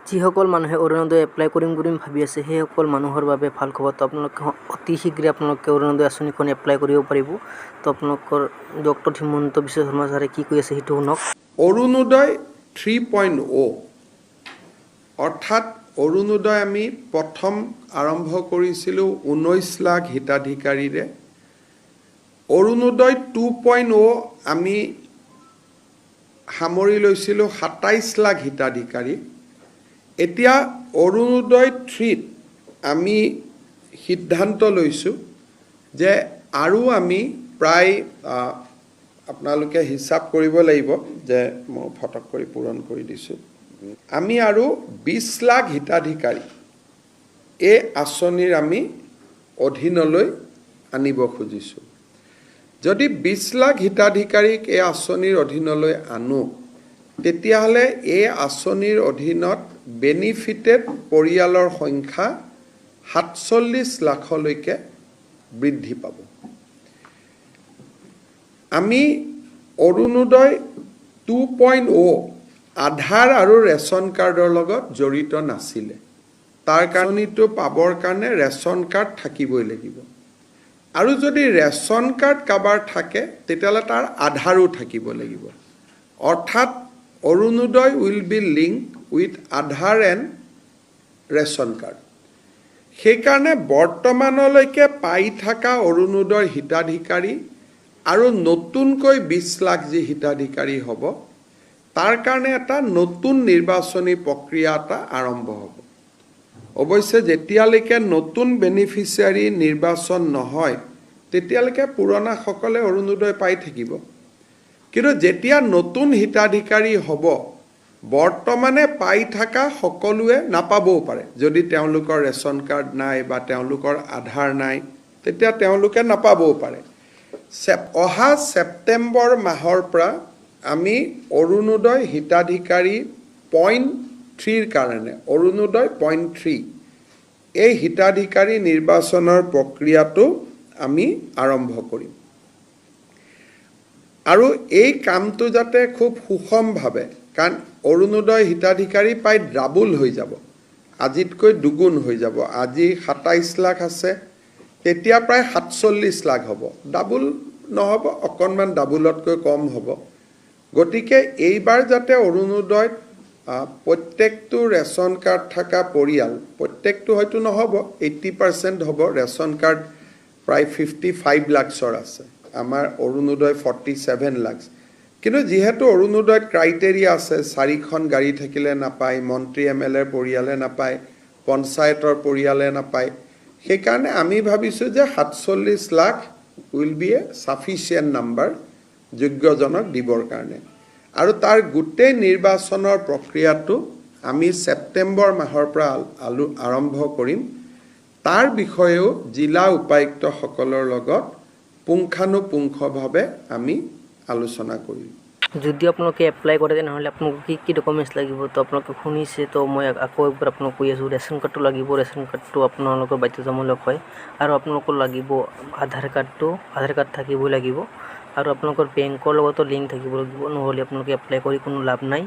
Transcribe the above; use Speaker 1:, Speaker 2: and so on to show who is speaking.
Speaker 1: যিসকল মানুহে অৰুণোদয় এপ্লাই কৰিম ভাবি আছে সেইসকল মানুহৰ বাবে ভাল খবৰ। তো আপোনালোকে অতি শীঘ্ৰে আপোনালোকে অৰুণোদয় আঁচনিখন এপ্লাই কৰিব পাৰিব। তো আপোনালোকৰ ডক্টৰ হিমন্ত বিশ্ব শৰ্মা ছাৰে কি কৈ আছে সেইটো শুনক।
Speaker 2: অৰুণোদয় 3.0 অৰ্থাৎ অৰুণোদয় আমি প্ৰথম আৰম্ভ কৰিছিলোঁ 19 লাখ হিতাধিকাৰীৰে। অৰুণোদয় 2.0 আমি সামৰি লৈছিলোঁ 27 লাখ হিতাধিকাৰী। এতিয়া অৰুণোদয় 3ত আমি সিদ্ধান্ত লৈছোঁ যে আৰু আমি প্ৰায় আপোনালোকে হিচাপ কৰিব লাগিব যে মই ফটক কৰি পূৰণ কৰি দিছোঁ। আমি আৰু 20 লাখ হিতাধিকাৰী এই আঁচনিৰ আমি অধীনলৈ আনিব খুজিছোঁ। যদি 20 লাখ হিতাধিকাৰীক এই আঁচনিৰ অধীনলৈ আনো তেতিয়াহ'লে এই আঁচনিৰ অধীনত বেনিফিটেড পৰিয়ালৰ সংখ্যা 47 লাখলৈকে বৃদ্ধি পাব। আমি অৰুণোদয় 2.0 আধাৰ আৰু ৰেচন কাৰ্ডৰ লগত জড়িত নাছিলে। তাৰ কাৰণেটো পাবৰ কাৰণে ৰেচন কাৰ্ড থাকিবই লাগিব। আৰু যদি ৰেচন কাৰ্ড কাৰোবাৰ থাকে তেতিয়াহ'লে তাৰ আধাৰো থাকিব লাগিব। অৰ্থাৎ Orunodoi will be link with Aadhaar and ration card. সেইকাৰণে বৰ্তমানলৈকে পাই থকা অৰুণোদয়ৰ হিতাধিকাৰী আৰু নতুনকৈ 20 লাখ যি হিতাধিকাৰী হ'ব তাৰ কাৰণে এটা নতুন নিৰ্বাচনী প্ৰক্ৰিয়া এটা আৰম্ভ হ'ব। অৱশ্যে যেতিয়ালৈকে নতুন বেনিফিচিয়াৰী নিৰ্বাচন নহয় তেতিয়ালৈকে পুৰণাসকলে অৰুণোদয় পাই থাকিব। কিন্তু যেতিয়া নতুন হিতাধিকাৰী হ'ব বৰ্তমানে পাই থকা সকলোৱে নাপাবও পাৰে। যদি তেওঁলোকৰ ৰেচন কাৰ্ড নাই বা তেওঁলোকৰ আধাৰ নাই তেতিয়া তেওঁলোকে নাপাবও পাৰে। অহা ছেপ্টেম্বৰ মাহৰ পৰা আমি অৰুণোদয় হিতাধিকাৰী 0.3ৰ কাৰণে অৰুণোদয় 0.3 এই হিতাধিকাৰী নিৰ্বাচনৰ প্ৰক্ৰিয়াটো আমি আৰম্ভ কৰিম। আৰু এই কামটো যাতে খুব সুষমভাৱে, কাৰণ অৰুণোদয় হিতাধিকাৰী প্ৰায় ডাবুল হৈ যাব, আজিতকৈ দুগুণ হৈ যাব। আজি 27 লাখ আছে, তেতিয়া প্ৰায় 47 লাখ হ'ব। ডাবুল নহ'ব, অকণমান ডাবুলতকৈ কম হ'ব। গতিকে এইবাৰ যাতে অৰুণোদয়ত প্ৰত্যেকটো ৰেচন কাৰ্ড থকা পৰিয়াল, প্ৰত্যেকটো হয়তো নহ'ব, 80% হ'ব। ৰেচন কাৰ্ড প্ৰায় 55 লাখৰ আছে, আমাৰ অৰুণোদয় 47 লাখ। কিন্তু যিহেতু অৰুণোদয়ত ক্ৰাইটেৰিয়া আছে, 4খন গাড়ী থাকিলে নাপায়, মন্ত্ৰী MLA পৰিয়ালে নাপায়, পঞ্চায়তৰ পৰিয়ালে নাপায়, সেইকাৰণে আমি ভাবিছোঁ যে 47 lakh will be a sufficient number যোগ্যজনক দিবৰ কাৰণে। আৰু তাৰ গোটেই নিৰ্বাচনৰ প্ৰক্ৰিয়াটো আমি ছেপ্টেম্বৰ মাহৰ পৰা আৰম্ভ কৰিম। তাৰ বিষয়েও জিলা উপায়ুক্তসকলৰ লগত পুংখানুপুংখভাৱে আমি আলোচনা কৰিম।
Speaker 1: যদি আপোনালোকে এপ্লাই কৰে তেনেহ'লে আপোনালোকক কি ডকুমেণ্টছ লাগিব? তো আপোনালোকে শুনিছে, তো মই আকৌ একবাৰ আপোনাক কৈ আছোঁ, ৰেচন কাৰ্ডটো লাগিব। ৰেচন কাৰ্ডটো আপোনালোকৰ বাধ্যতামূলক হয়। আৰু আপোনালোকৰ লাগিব আধাৰ কাৰ্ড থাকিবই লাগিব। আৰু আপোনালোকৰ বেংকৰ লগতো লিংক থাকিব লাগিব, নহ'লে আপোনালোকে এপ্লাই কৰি কোনো লাভ নাই।